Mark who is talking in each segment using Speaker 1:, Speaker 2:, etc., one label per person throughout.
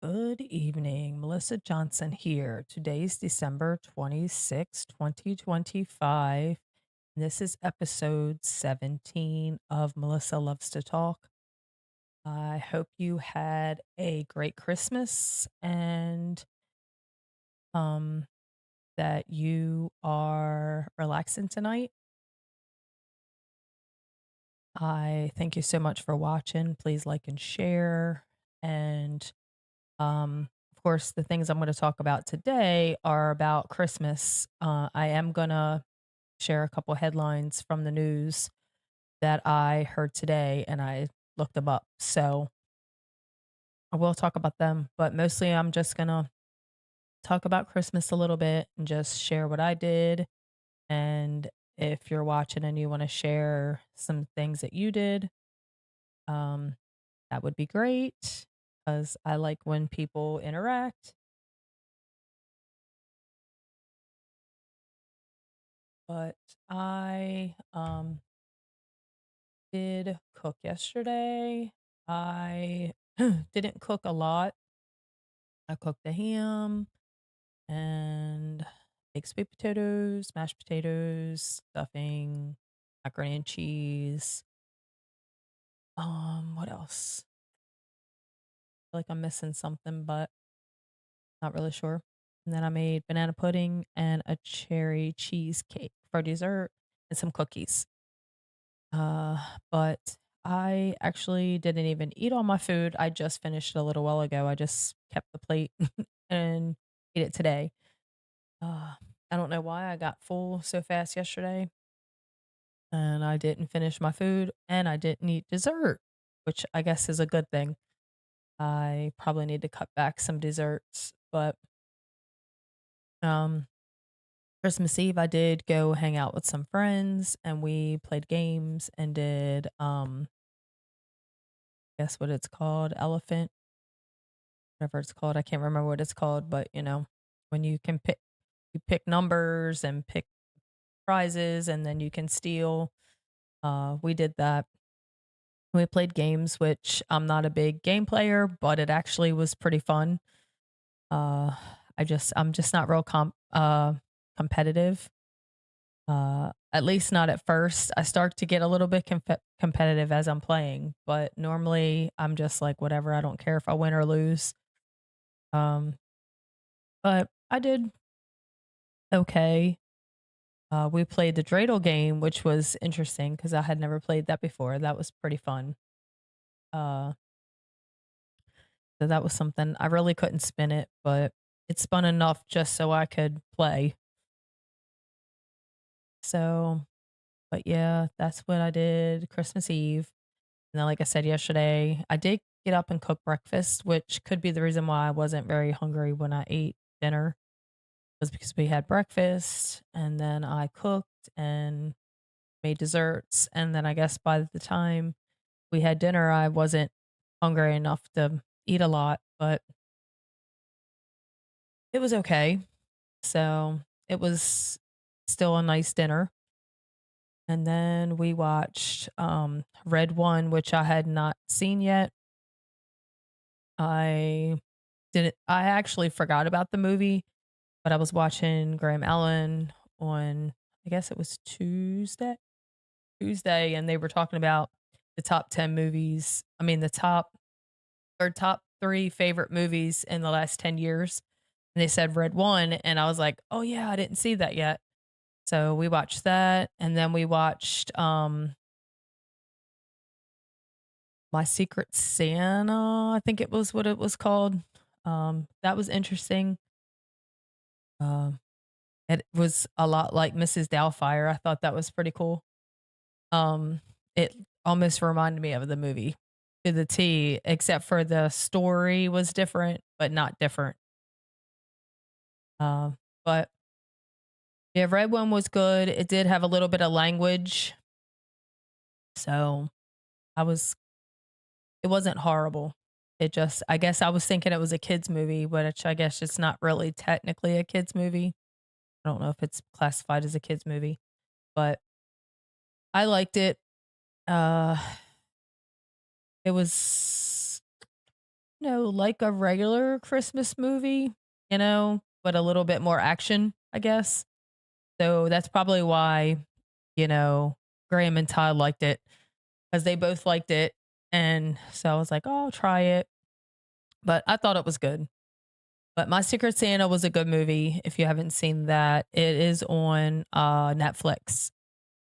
Speaker 1: Good evening. Melissa Johnson here. Today's December 26, 2025. This is episode 17 of Melissa Loves to Talk. I hope you had a great Christmas and um that you are relaxing tonight. I thank you so much for watching. Please like and share. And of course, the things I'm going to talk about today are about Christmas. I am going to share a couple headlines from the news that I heard today and I looked them up. So I will talk about them, but mostly I'm just going to talk about Christmas a little bit and just share what I did. And if you're watching and you want to share some things that you did, um, that would be great because I like when people interact. But I did cook yesterday. I didn't cook a lot. I cooked a ham and baked sweet potatoes, mashed potatoes, stuffing, macaroni and cheese. What else? Feel like I'm missing something, but not really sure. And then I made banana pudding and a cherry cheesecake for dessert and some cookies. Uh, but I actually didn't even eat all my food. I just finished it a little while ago. I just kept the plate and ate it today. Uh, I don't know why I got full so fast yesterday and I didn't finish my food and I didn't eat dessert, which I guess is a good thing. I probably need to cut back some desserts, but um Christmas Eve I did go hang out with some friends and we played games and did guess what it's called? Elephant, whatever it's called. I can't remember what it's called, but when you pick numbers and pick prizes and then you can steal. We did that. We played games, which I'm not a big game player, but it actually was pretty fun. Uh I'm just not real competitive. At least not at first. I start to get a little bit competitive as I'm playing, but normally I'm just like whatever, I don't care if I win or lose. Um but I did okay. We played the dreidel game, which was interesting because I had never played that before. That was pretty fun. Uh, so that was something. I really couldn't spin it, but it spun enough just so I could play. So, but yeah, that's what I did Christmas Eve. And then, like I said yesterday, I did get up and cook breakfast, which could be the reason why I wasn't very hungry when I ate dinner, was because we had breakfast and then I cooked and made desserts. And then I guess by the time we had dinner, I wasn't hungry enough to eat a lot, but it was okay. So it was still a nice dinner. And then we watched Red One, which I had not seen yet. I I actually forgot about the movie, but I was watching Graham Allen on, I guess it was Tuesday, and they were talking about the top 10 movies. I mean, the top 3 favorite movies in the last 10 years, and they said Red One, and I was like, "Oh, yeah, I didn't see that yet." So, we watched that, and then we watched, My Secret Santa, I think it was what it was called. That was interesting. Um, it was a lot like Mrs. Doubtfire. I thought that was pretty cool. It almost reminded me of the movie to the T, except for the story was different, but not different. But yeah, Red One was good. It did have a little bit of language, so I was it wasn't horrible. It just I guess I was thinking it was a kids movie, which I guess it's not really technically a kids movie. I don't know if it's classified as a kids movie, but I liked it. Uh it was like a regular Christmas movie, but a little bit more action, I guess. So that's probably why, you know, Graham and Todd liked it because they both liked it. And so I was like, oh, I'll try it. But I thought it was good. But My Secret Santa was a good movie. If you haven't seen that, it is on Netflix.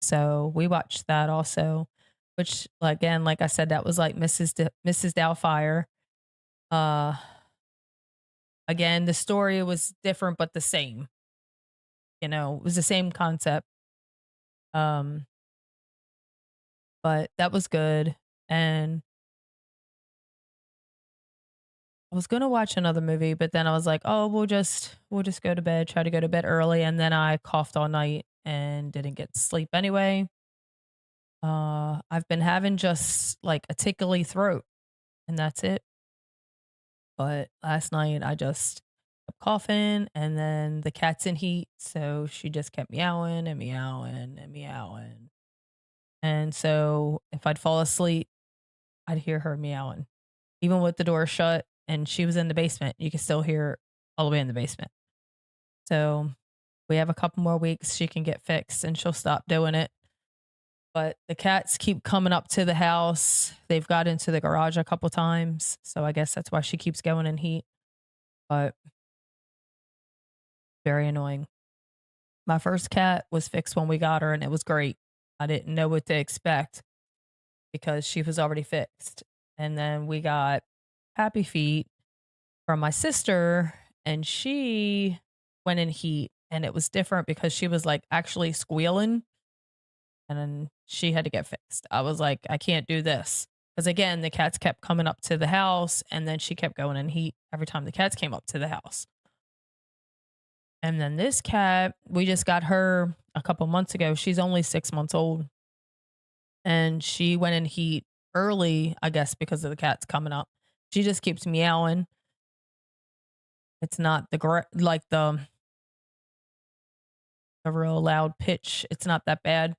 Speaker 1: So we watched that also, which again, like I said, that was like Mrs. Doubtfire. Uh, again, the story was different but the same. It was the same concept. Um, but that was good. And I was gonna watch another movie, but then I was like, "Oh, we'll just go to bed, try to go to bed early," and then I coughed all night and didn't get sleep anyway. I've been having just like a tickly throat, and that's it. But last night I just kept coughing, and then the cat's in heat, so she just kept meowing and meowing and meowing. And so if I'd fall asleep, I'd hear her meowing. Even with the door shut and she was in the basement, you could still hear her all the way in the basement. So we have a couple more weeks she can get fixed and she'll stop doing it. But the cats keep coming up to the house. They've got into the garage a couple times. So I guess that's why she keeps going in heat. But very annoying. My first cat was fixed when we got her and it was great. I didn't know what to expect because she was already fixed. And then we got Happy Feet from my sister and she went in heat and it was different because she was like actually squealing and then she had to get fixed. I was like, I can't do this. Because again, the cats kept coming up to the house and then she kept going in heat every time the cats came up to the house. And then this cat, we just got her a couple months ago. She's only 6 months old and she went in heat early, I guess, because of the cats coming up. She just keeps meowing. It's not like the real loud pitch. It's not that bad,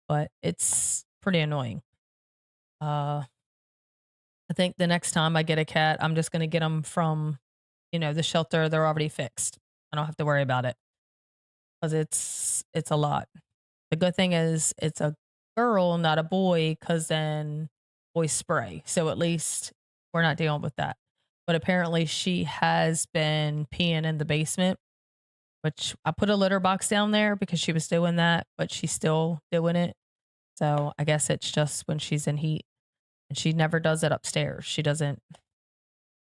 Speaker 1: but it's pretty annoying. Uh, I think the next time I get a cat, I'm just gonna get them from, the shelter. They're already fixed. I don't have to worry about it because it's a lot. The good thing is it's a girl, not a boy, because then boys spray. So at least we're not dealing with that. But apparently she has been peeing in the basement, which I put a litter box down there because she was doing that, but she's still doing it. So I guess it's just when she's in heat. And she never does it upstairs. She doesn't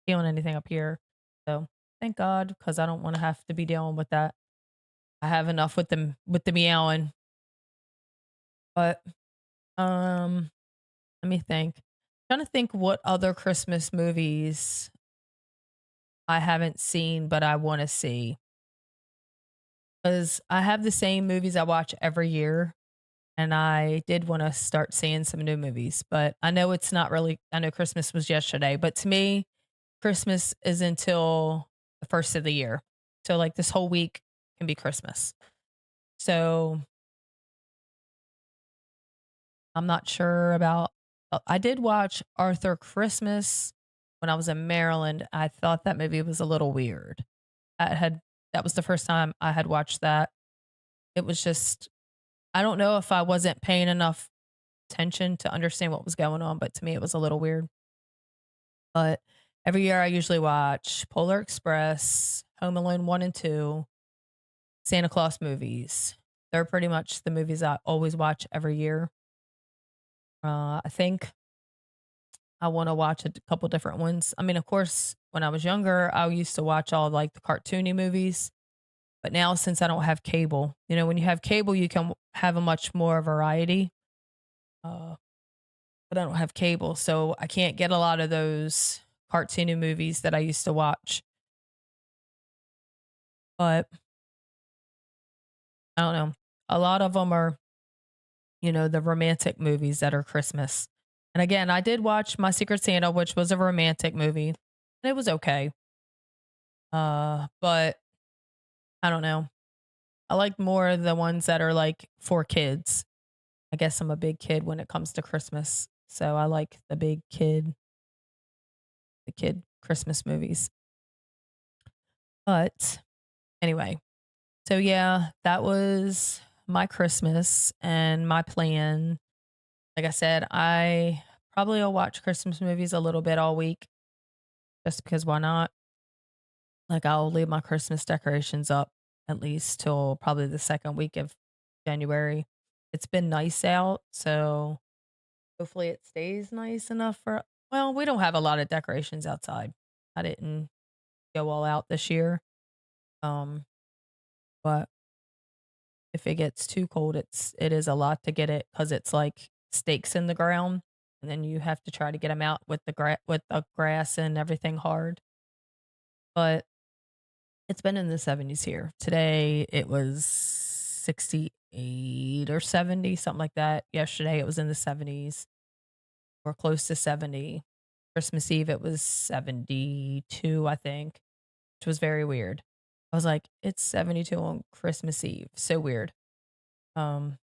Speaker 1: pee on anything up here. So thank God, because I don't want to have to be dealing with that. I have enough with the meowing. But um let me think. Trying to think what other Christmas movies I haven't seen but I want to see. Because I have the same movies I watch every year. And I did want to start seeing some new movies, but I know it's not really, I know Christmas was yesterday, but to me, Christmas is until the first of the year. So like this whole week can be Christmas. So I'm not sure about, I did watch Arthur Christmas when I was in Maryland. I thought that movie was a little weird. That was the first time I had watched that. It was just, I don't know if I wasn't paying enough attention to understand what was going on, but to me it was a little weird. But every year I usually watch Polar Express, Home Alone 1 and 2, Santa Claus movies. They're pretty much the movies I always watch every year. I think I want to watch a couple different ones. I mean, of course, when I was younger, I used to watch all like the cartoony movies. But now, since I don't have cable, when you have cable, you can have a much more variety. Uh, but I don't have cable, so I can't get a lot of those cartoony movies that I used to watch. But I don't know. A lot of them are, the romantic movies that are Christmas. And again, I did watch My Secret Santa, which was a romantic movie, and it was okay. But I don't know. I like more the ones that are like for kids. I guess I'm a big kid when it comes to Christmas, so I like the kid Christmas movies. But anyway, so yeah, that was my Christmas and my plan. Like I said, I probably will watch Christmas movies a little bit all week just because why not? Like I'll leave my Christmas decorations up at least till probably the second week of January. It's been nice out, so hopefully it stays nice enough for well, we don't have a lot of decorations outside. I didn't go all out this year. Um, but if it gets too cold, it is a lot to get it because it's like stakes in the ground, and then you have to try to get them out with with the grass and everything hard. But it's been in the 70s here. Today it was 68 or 70, something like that. Yesterday it was in the 70s or close to 70. Christmas Eve it was 72, I think, which was very weird. I was like, it's 72 on Christmas Eve. So weird. Um,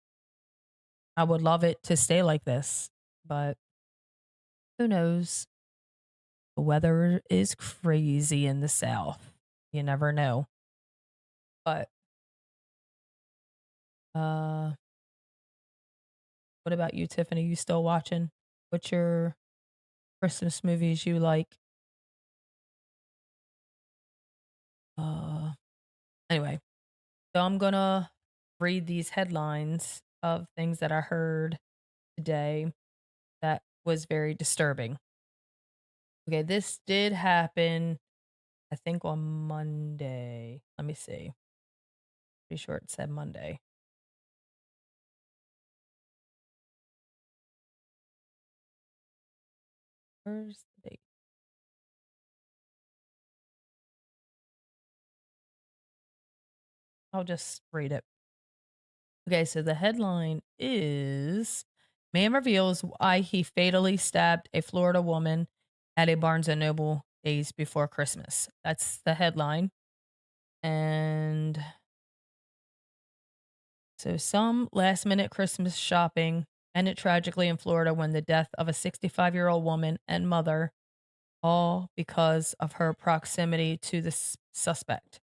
Speaker 1: I would love it to stay like this, but who knows? The weather is crazy in the South. You never know. But uh what about you, Tiffany? You still watching? What's your Christmas movies you like? Uh anyway, so I'm gonna read these headlines of things that I heard today that was very disturbing. Okay, this did happen, I think on Monday. Let me see. Pretty sure it said Monday. Where's the date? I'll just read it. Okay, so the headline is Man reveals why he fatally stabbed a Florida woman at a Barnes and Noble days before Christmas. That's the headline. And so some last minute Christmas shopping ended tragically in Florida when the death of a 65-year-old woman and mother, all because of her proximity to the suspect.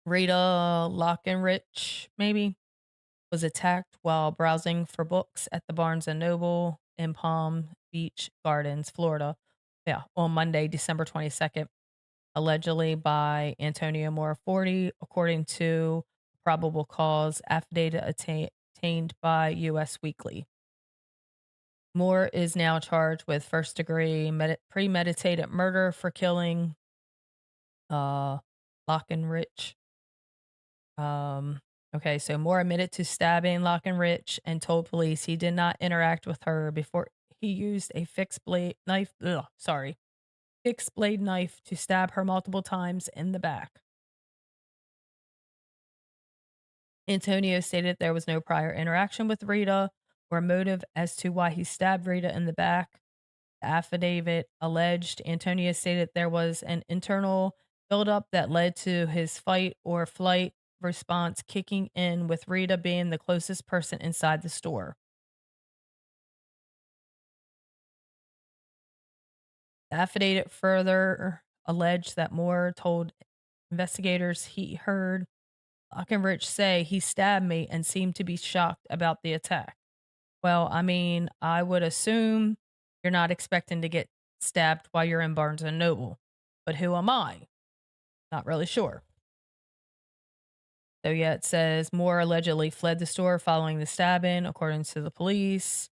Speaker 1: Rita Lockenrich, maybe, was attacked while browsing for books at the Barnes& and Noble in Palm Beach Gardens, Florida. Yeah, on Monday, December 22nd, allegedly by Antonio Moore, 40, according to probable cause affidavit attained by U.S. Weekly. Moore is now charged with first-degree premeditated murder for killing uh, Lockenrich. Okay, so Moore admitted to stabbing Lockenrich and told police he did not interact with her before he used a fixed blade knife to stab her multiple times in the back. Antonio stated there was no prior interaction with Rita or motive as to why he stabbed Rita in the back. The affidavit alleged Antonio stated there was an internal buildup that led to his fight or flight response kicking in, with Rita being the closest person inside the store. The affidavit further alleged that Moore told investigators he heard Lockenrich say he stabbed me and seemed to be shocked about the attack. Well, I mean, I would assume you're not expecting to get stabbed while you're in Barnes and Noble, but who am I? Not really sure. So yeah, it says Moore allegedly fled the store following the stabbing, according to the police.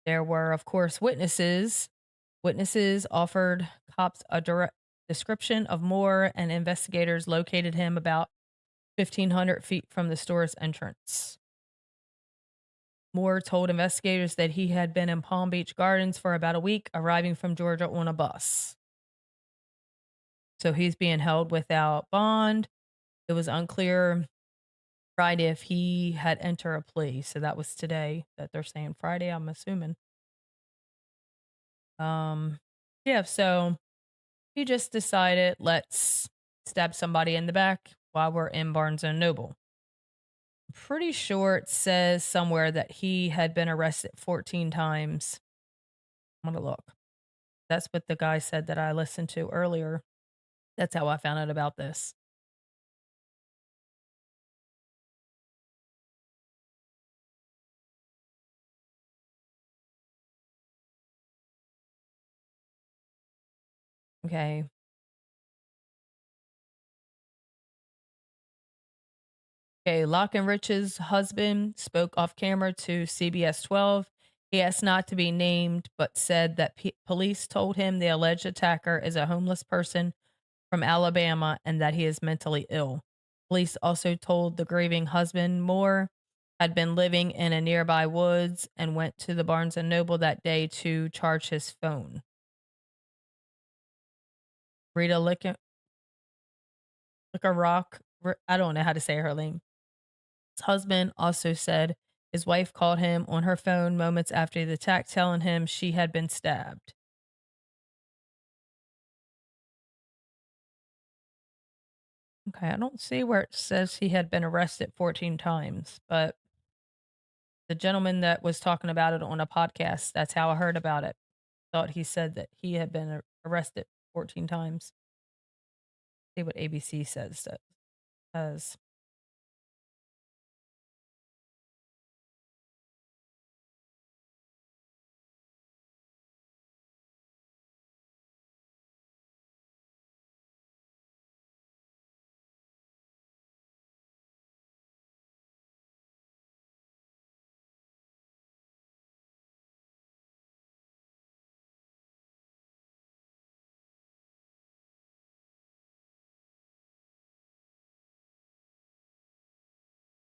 Speaker 1: There were, of course, witnesses. Witnesses offered cops a direct description of Moore, and investigators located him about 1,500 feet from the store's entrance. Moore told investigators that he had been in Palm Beach Gardens for about a week, arriving from Georgia on a bus. So he's being held without bond. It was unclear Friday if he had entered a plea. So that was today that they're saying Friday, I'm assuming. Um, yeah, so he just decided, let's stab somebody in the back while we're in Barnes and Noble. Pretty sure it says somewhere that he had been arrested 14 times. I'm gonna look. That's what the guy said that I listened to earlier. That's how I found out about this. Okay. Okay, Lock and Rich's husband spoke off camera to CBS 12. He asked not to be named, but said that police told him the alleged attacker is a homeless person from Alabama and that he is mentally ill. Police also told the grieving husband Moore had been living in a nearby woods and went to the Barnes and Noble that day to charge his phone. Rita Lickerock, I don't know how to say her name. His husband also said his wife called him on her phone moments after the attack, telling him she had been stabbed. Okay, I don't see where it says he had been arrested 14 times, but the gentleman that was talking about it on a podcast, that's how I heard about it. Thought he said that he had been arrested 14 times. See what ABC says.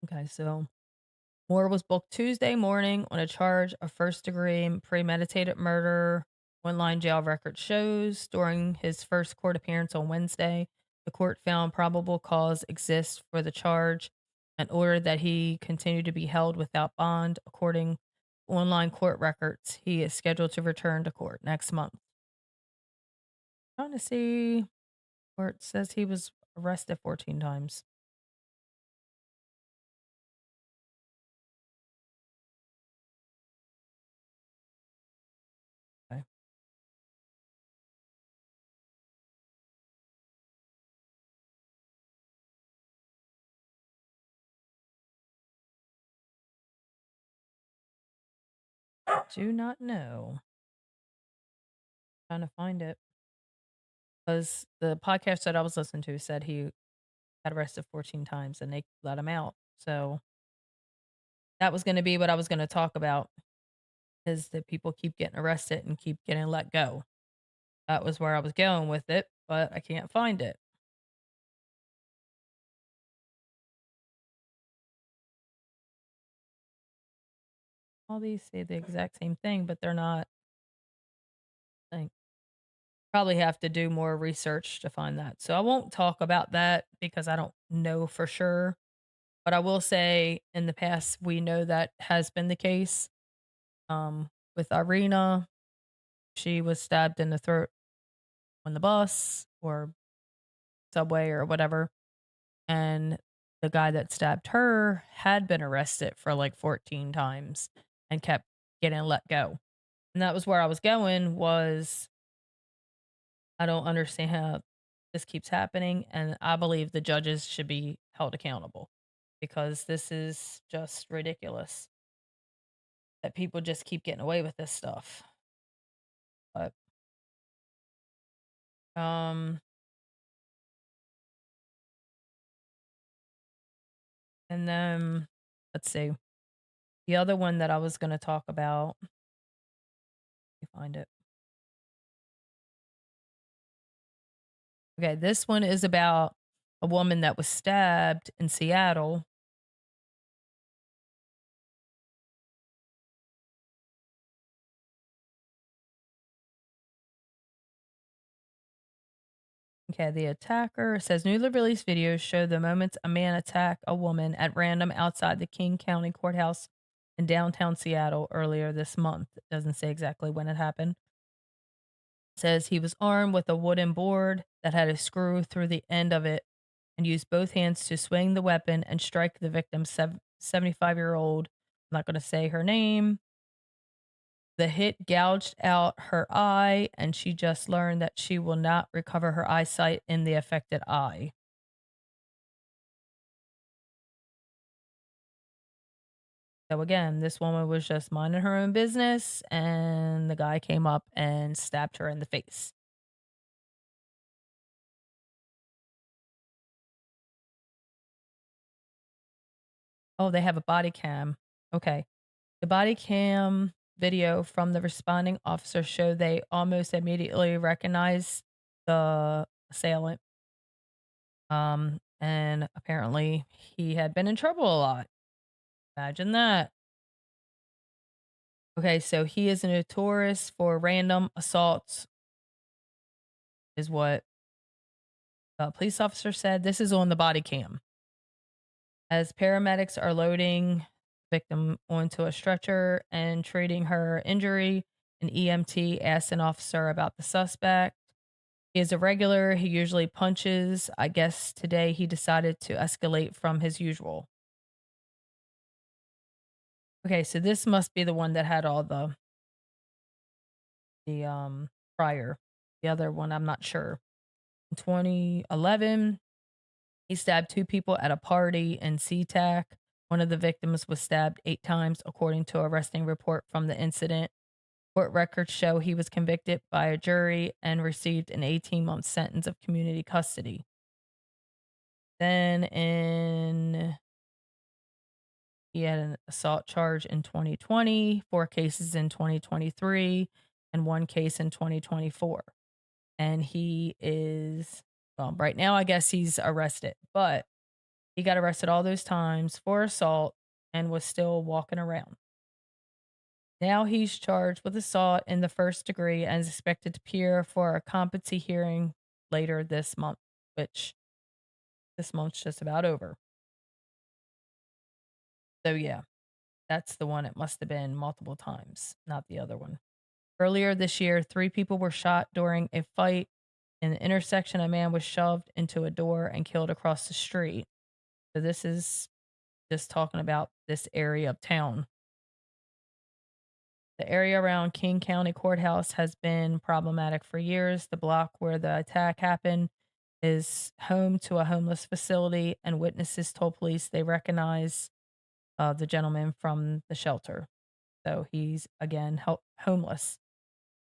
Speaker 1: Okay, so Moore was booked Tuesday morning on a charge of first degree premeditated murder. One-line jail record shows during his first court appearance on Wednesday, the court found probable cause exists for the charge and ordered that he continue to be held without bond. According to online court records, he is scheduled to return to court next month. Trying to see where it says he was arrested 14 times. Okay. Do not know. Trying to find it. Because the podcast that I was listening to said he got arrested 14 times and they let him out. So that was gonna be what I was gonna talk about, is that people keep getting arrested and keep getting let go. That was where I was going with it, but I can't find it. All these say the exact same thing, but they're not. Like, probably have to do more research to find that. So I won't talk about that because I don't know for sure. But I will say in the past, we know that has been the case. With Irina, she was stabbed in the throat on the bus or subway or whatever. And the guy that stabbed her had been arrested for like 14 times and kept getting let go. And that was where I was going was I don't understand how this keeps happening. And I believe the judges should be held accountable because this is just ridiculous that people just keep getting away with this stuff. But um and then let's see. The other one that I was gonna talk about, let me find it. Okay, this one is about a woman that was stabbed in Seattle. Okay, the attacker says newly released videos show the moments a man attacked a woman at random outside the King County Courthouse in downtown Seattle earlier this month. It doesn't say exactly when it happened. It says he was armed with a wooden board that had a screw through the end of it and used both hands to swing the weapon and strike the victim, 75-year-old. I'm not going to say her name. The hit gouged out her eye, and she just learned that she will not recover her eyesight in the affected eye. So again, this woman was just minding her own business, and the guy came up and stabbed her in the face. Oh, they have a body cam. Okay. The body cam video from the responding officer showed they almost immediately recognized the assailant. And apparently he had been in trouble a lot. Imagine that. Okay, so he is notorious for random assaults, is what a police officer said. This is on the body cam. As paramedics are loading victim onto a stretcher and treating her injury, an EMT asks an officer about the suspect. He is a regular. He usually punches. I guess today he decided to escalate from his usual. Okay, so this must be the one that had all the prior. The other one, I'm not sure. In 2011, he stabbed two people at a party in SeaTac. One of the victims was stabbed 8 times, according to a arresting report from the incident. Court records show he was convicted by a jury and received an 18-month sentence of community custody. Then he had an assault charge in 2020, 4 cases in 2023, and 1 case in 2024. And he is, well, right now, I guess he's arrested, but he got arrested all those times for assault and was still walking around. Now he's charged with assault in the first degree and is expected to appear for a competency hearing later this month, which this month's just about over. So, yeah, that's the one it must have been multiple times, not the other one. Earlier this year, 3 people were shot during a fight in the intersection. A man was shoved into a door and killed across the street. So, this is just talking about this area of town. The area around King County Courthouse has been problematic for years. The block where the attack happened is home to a homeless facility, and witnesses told police they recognize the gentleman from the shelter. So he's again homeless,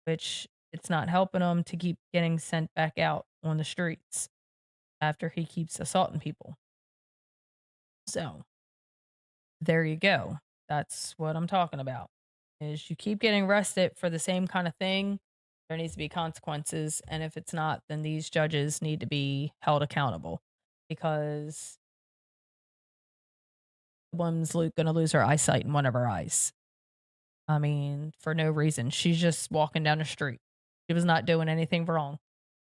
Speaker 1: which it's not helping him to keep getting sent back out on the streets after he keeps assaulting people. So there you go. That's what I'm talking about. Is you keep getting arrested for the same kind of thing, there needs to be consequences, and if it's not, then these judges need to be held accountable because the woman's gonna lose her eyesight in one of her eyes. I mean, for no reason. She's just walking down the street. She was not doing anything wrong.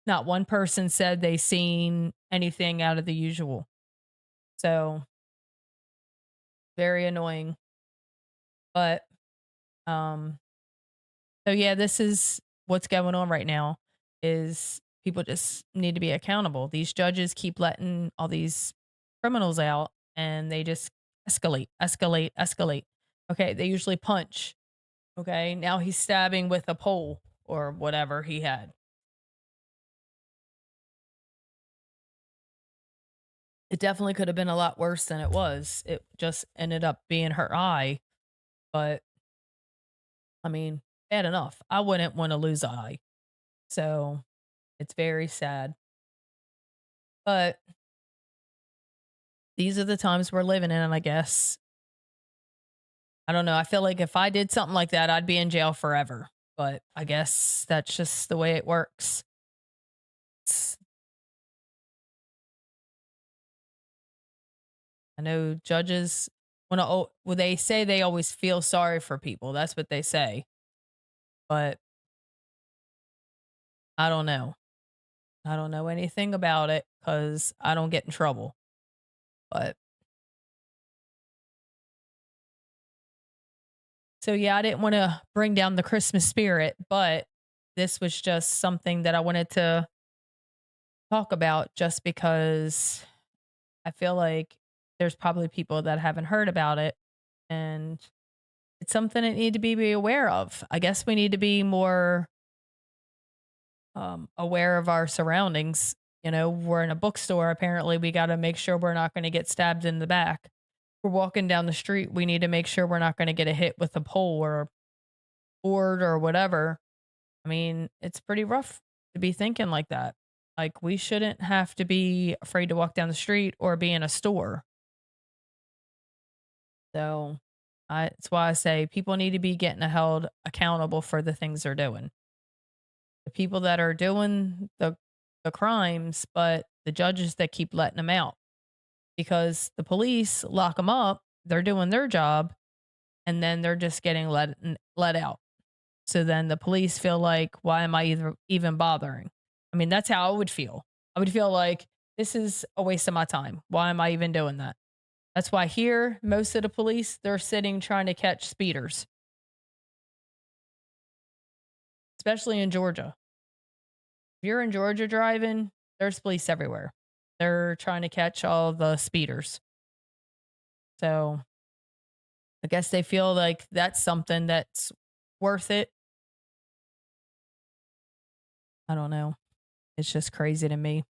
Speaker 1: Not one person said they seen anything out of the usual. So, very annoying. But um so yeah, this is what's going on right now is people just need to be accountable. These judges keep letting all these criminals out and they just escalate, escalate, escalate. Okay, they usually punch. Okay, now he's stabbing with a pole or whatever he had. It definitely could have been a lot worse than it was. It just ended up being her eye, but I mean, bad enough. I wouldn't want to lose an eye. So it's very sad. But these are the times we're living in, I guess. I don't know. I feel like if I did something like that, I'd be in jail forever. But I guess that's just the way it works. It's- I know judges want to, well, they say they always feel sorry for people. That's what they say. But I don't know. I don't know anything about it because I don't get in trouble. But so, yeah, I didn't want to bring down the Christmas spirit, but this was just something that I wanted to talk about just because I feel like there's probably people that haven't heard about it. And it's something that need to be aware of. I guess we need to be more aware of our surroundings. You know, we're in a bookstore. Apparently, we got to make sure we're not going to get stabbed in the back. We're walking down the street. We need to make sure we're not going to get a hit with a pole or a board or whatever. I mean, it's pretty rough to be thinking like that. Like, we shouldn't have to be afraid to walk down the street or be in a store. So, that's why I say people need to be getting held accountable for the things they're doing. The people that are doing the crimes, but the judges that keep letting them out because the police lock them up, they're doing their job, and then they're just getting let out. So then the police feel like, why am I even bothering? I mean, that's how I would feel. I would feel like this is a waste of my time. Why am I even doing that? That's why here, most of the police, they're sitting trying to catch speeders, especially in Georgia. If you're in Georgia driving, there's police everywhere. They're trying to catch all the speeders. So I guess they feel like that's something that's worth it. I don't know. It's just crazy to me.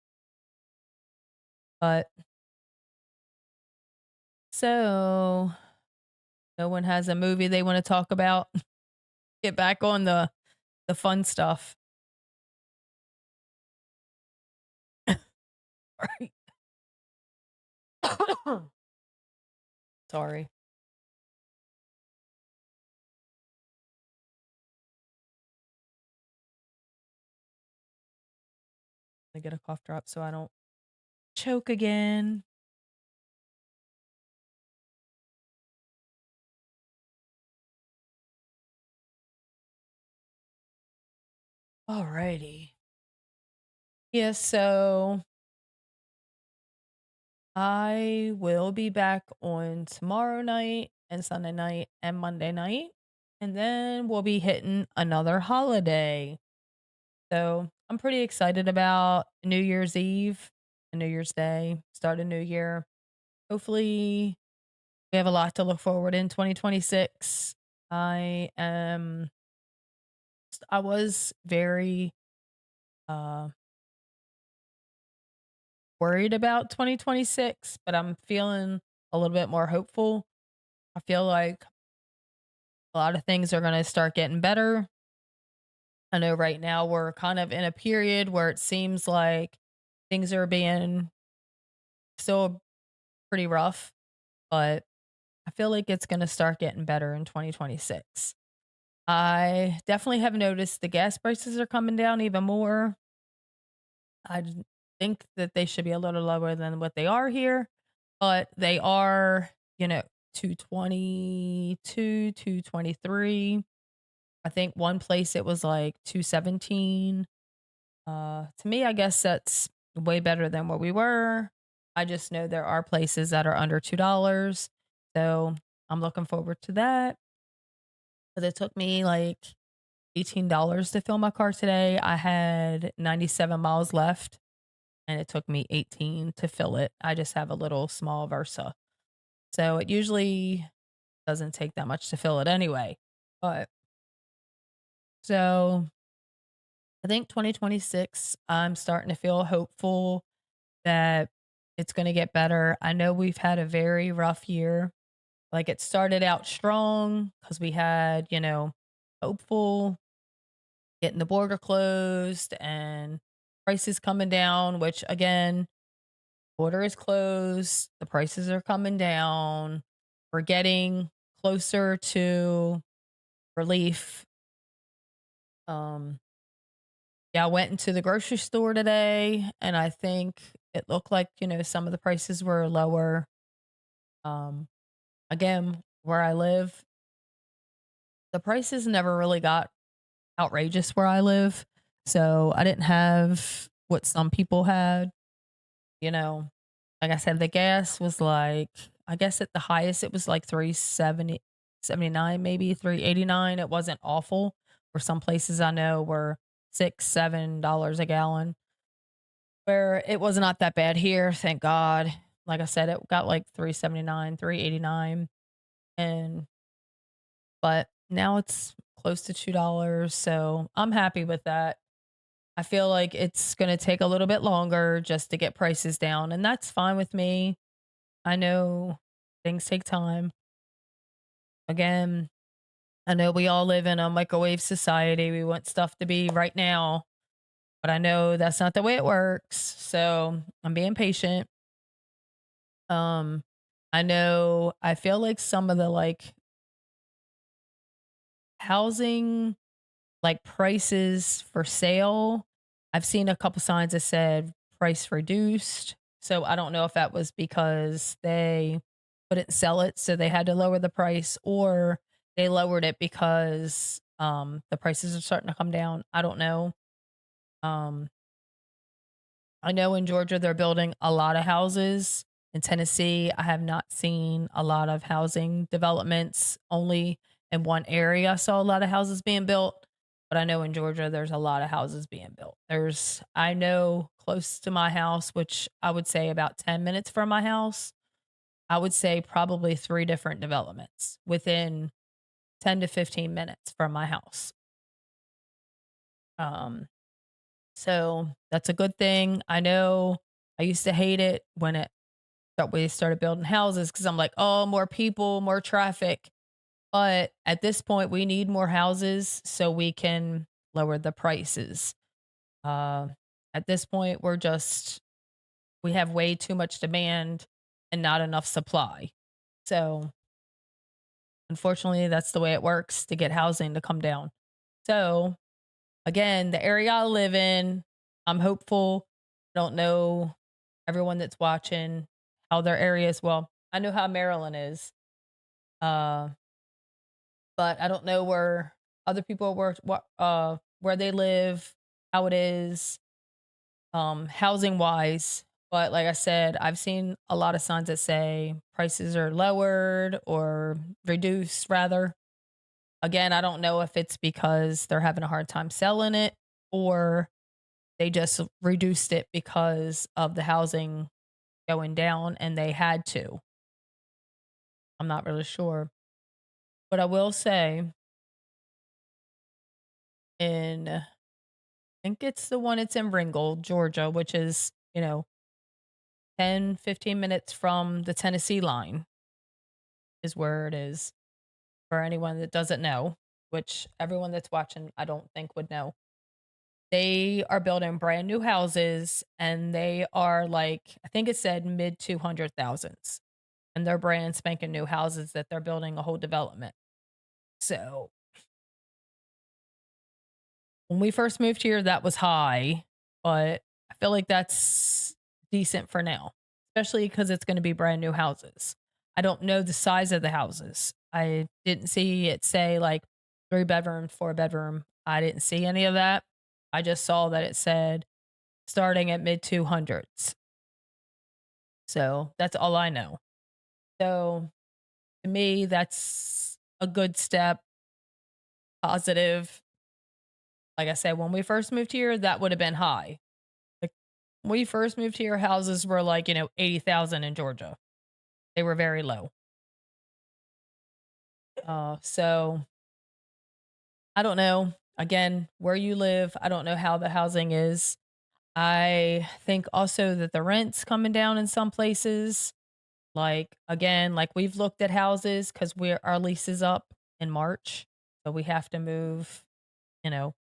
Speaker 1: But so no one has a movie they want to talk about. Get back on the fun stuff. Right. Sorry. I get a cough drop so I don't choke again. Alrighty. Yeah, so I will be back on tomorrow night and Sunday night and Monday night. And then we'll be hitting another holiday. So I'm pretty excited about New Year's Eve and New Year's Day, start a new year. Hopefully, we have a lot to look forward in 2026. I am, I was very uh, worried about 2026, but I'm feeling a little bit more hopeful. I feel like a lot of things are going to start getting better. I know right now we're kind of in a period where it seems like things are being still pretty rough, but I feel like it's going to start getting better in 2026. I definitely have noticed the gas prices are coming down even more. Think that they should be a little lower than what they are here, but they are, you know, 222, 223. I think one place it was like 217. To me, I guess that's way better than where we were. I just know there are places that are under $2. So I'm looking forward to that. But it took me like $18 to fill my car today. I had 97 miles left and it took me 18 to fill it. I just have a little small Versa. So it usually doesn't take that much to fill it anyway. But so I think 2026, I'm starting to feel hopeful that it's going to get better. I know we've had a very rough year. Like it started out strong because we had, hopeful getting the border closed and prices coming down, which again, border is closed, the prices are coming down. We're getting closer to relief. Um, yeah, I went into the grocery store today and I think it looked like, some of the prices were lower. Um, Again, where I live, the prices never really got outrageous where I live. So I didn't have what some people had, you know. Like I said, the gas was like, I guess at the highest it was like 370, 79, maybe 389. It wasn't awful. For some places I know were $6, $7 a gallon. Where it was not that bad here, thank God. Like I said, it got like 379, 389. And but now it's close to $2, so I'm happy with that. I feel like it's gonna take a little bit longer just to get prices down, and that's fine with me. I know things take time. Again, I know we all live in a microwave society. We want stuff to be right now, but I know that's not the way it works. So I'm being patient. Um, I know I feel like some of the housing prices for sale, I've seen a couple signs that said price reduced. So I don't know if that was because they couldn't sell it, so they had to lower the price, or they lowered it because the prices are starting to come down. I don't know. Um, I know in Georgia they're building a lot of houses. In Tennessee, I have not seen a lot of housing developments. Only in one area I saw a lot of houses being built. But I know in Georgia there's a lot of houses being built. I know close to my house, which I would say about 10 minutes from my house, I would say probably three different developments within 10 to 15 minutes from my house. Um, so that's a good thing. I know I used to hate it when it that we started building houses because I'm like, oh, more people, more traffic. But at this point, we need more houses so we can lower the prices. Uh, at this point, we have way too much demand and not enough supply. So unfortunately, that's the way it works to get housing to come down. So again, the area I live in, I'm hopeful. I don't know everyone that's watching how their area is. Well, I know how Maryland is. Uh, but I don't know where other people work, where they live, how it is, housing wise. But like I said, I've seen a lot of signs that say prices are lowered or reduced rather. Again, I don't know if it's because they're having a hard time selling it or they just reduced it because of the housing going down and they had to. I'm not really sure. But I will say in think it's the one it's in Ringgold, Georgia, which is, 10, 15 minutes from the Tennessee line is where it is for anyone that doesn't know, which everyone that's watching, I don't think would know. They are building brand new houses and they are I think it said mid 200,000s and they're brand spanking new houses that they're building a whole development. So when we first moved here, that was high, but I feel like that's decent for now, especially because it's going to be brand new houses. I don't know the size of the houses. I didn't see it say three bedroom, four bedroom. I didn't see any of that. I just saw that it said starting at mid 200s. So that's all I know. So to me, that's a good step, positive. Like I said, when we first moved here, that would have been high. Like, when we first moved here, houses were 80,000 in Georgia. They were very low. So I don't know. Again, where you live, I don't know how the housing is. I think also that the rent's coming down in some places. Again, we've looked at houses because our lease is up in March. So we have to move,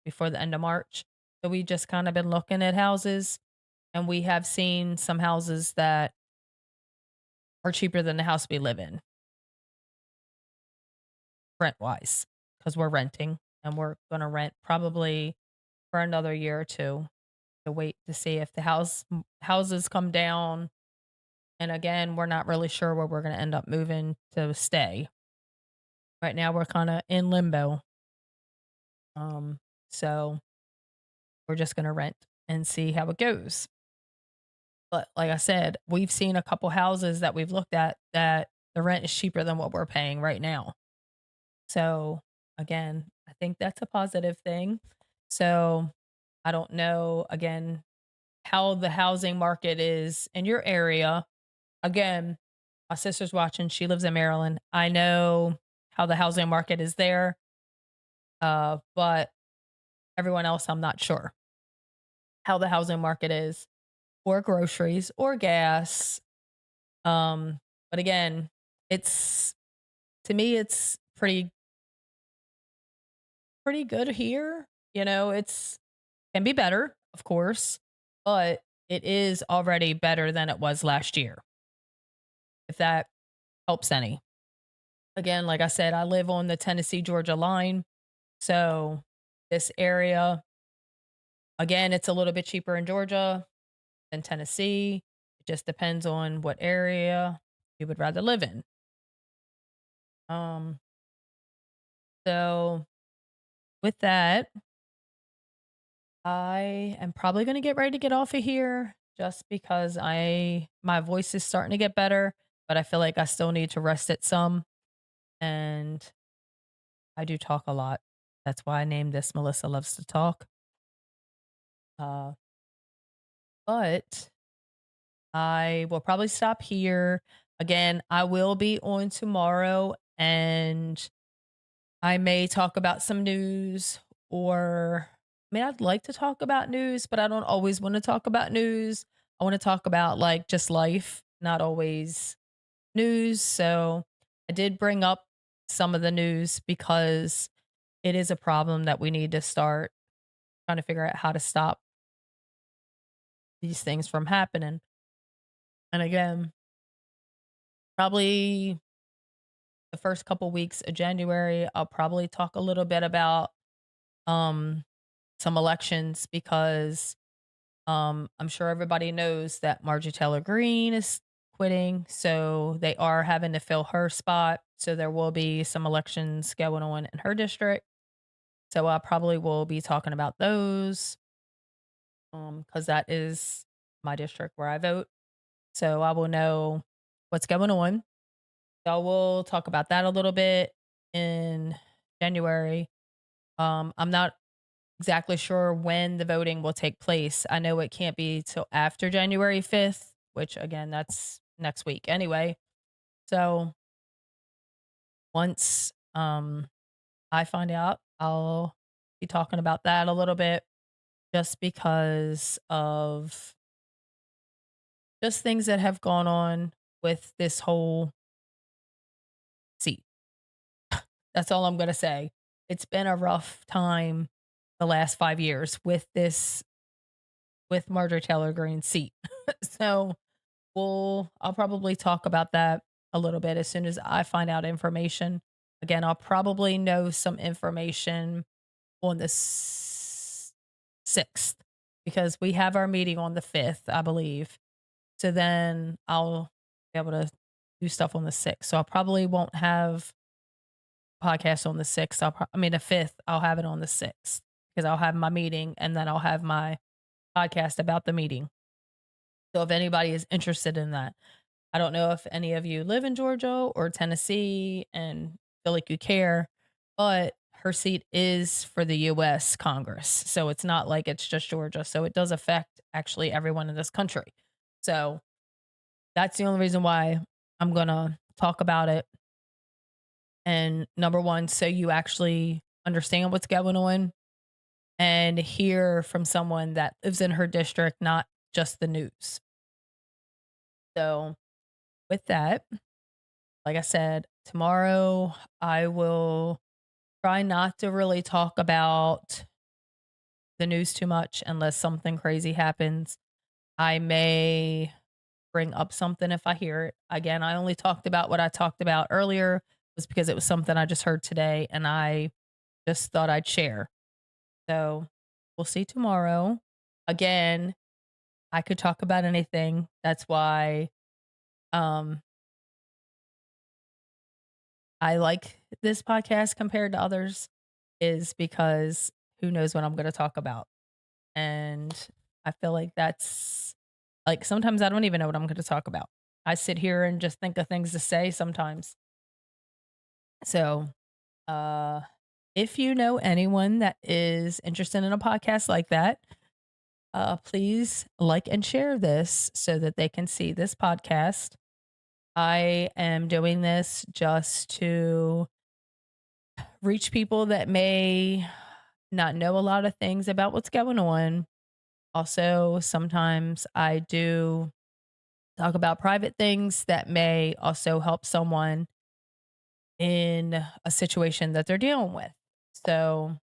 Speaker 1: before the end of March. So we just kind of been looking at houses and we have seen some houses that are cheaper than the house we live in, rent wise, because we're renting and we're going to rent probably for another year or two to wait to see if the houses come down. And again, we're not really sure where we're going to end up moving to stay. Right now, we're kind of in limbo. Um, so we're just going to rent and see how it goes. But like I said, we've seen a couple houses that we've looked at that the rent is cheaper than what we're paying right now. So again, I think that's a positive thing. So I don't know again how the housing market is in your area. Again, my sister's watching. She lives in Maryland. I know how the housing market is there. But everyone else, I'm not sure how the housing market is, or groceries, or gas. Um, but again, it's to me, it's pretty good here. It's can be better, of course, but it is already better than it was last year, if that helps any. Again, like I said, I live on the Tennessee Georgia line. So this area, again, it's a little bit cheaper in Georgia than Tennessee. It just depends on what area you would rather live in. Um, so with that, I am probably going to get ready to get off of here just because my voice is starting to get better, but I feel like I still need to rest it some, and I do talk a lot. That's why I named this Melissa Loves to Talk. Uh, but I will probably stop here. Again, I will be on tomorrow, and I may talk about some news, or I mean, I'd like to talk about news, but I don't always want to talk about news. I want to talk about like just life, not always news. So I did bring up some of the news because it is a problem that we need to start trying to figure out how to stop these things from happening. And again, probably the first couple weeks of January, I'll probably talk a little bit about um some elections because I'm sure everybody knows that Margie Taylor Greene is quitting, so they are having to fill her spot. So there will be some elections going on in her district. So I probably will be talking about those because that is my district where I vote. So I will know what's going on. So we'll talk about that a little bit in January. I'm not exactly sure when the voting will take place. I know it can't be till after January 5th, which again, that's next week anyway. So once I find out, I'll be talking about that a little bit just because of just things that have gone on with this whole seat. That's all I'm going to say. It's been a rough time the last 5 years with Marjorie Taylor Greene's seat. So I'll probably talk about that a little bit as soon as I find out information. Again, I'll probably know some information on the 6th because we have our meeting on the 5th, I believe. So then I'll be able to do stuff on the 6th. So I probably won't have podcast on the 6th. I mean the 5th, I'll have it on the 6th because I'll have my meeting and then I'll have my podcast about the meeting. So if anybody is interested in that, I don't know if any of you live in Georgia or Tennessee and feel like you care, but her seat is for the US Congress. So it's not like it's just Georgia. So it does affect actually everyone in this country. So that's the only reason why I'm going to talk about it. And number one, so you actually understand what's going on and hear from someone that lives in her district, not just the news. So with that, like I said, tomorrow I will try not to really talk about the news too much unless something crazy happens. I may bring up something if I hear it. Again, I only talked about what I talked about earlier was because it was something I just heard today and I just thought I'd share. So we'll see tomorrow. Again, I could talk about anything. That's why um I like this podcast compared to others is because who knows what I'm going to talk about. And I feel like that's like sometimes I don't even know what I'm going to talk about. I sit here and just think of things to say sometimes. So, uh if you know anyone that is interested in a podcast like that, please like and share this so that they can see this podcast. I am doing this just to reach people that may not know a lot of things about what's going on. Also, sometimes I do talk about private things that may also help someone in a situation that they're dealing with. So,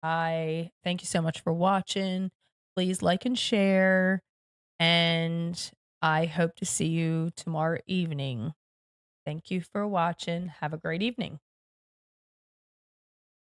Speaker 1: I thank you so much for watching. Please like and share, and I hope to see you tomorrow evening. Thank you for watching. Have a great evening.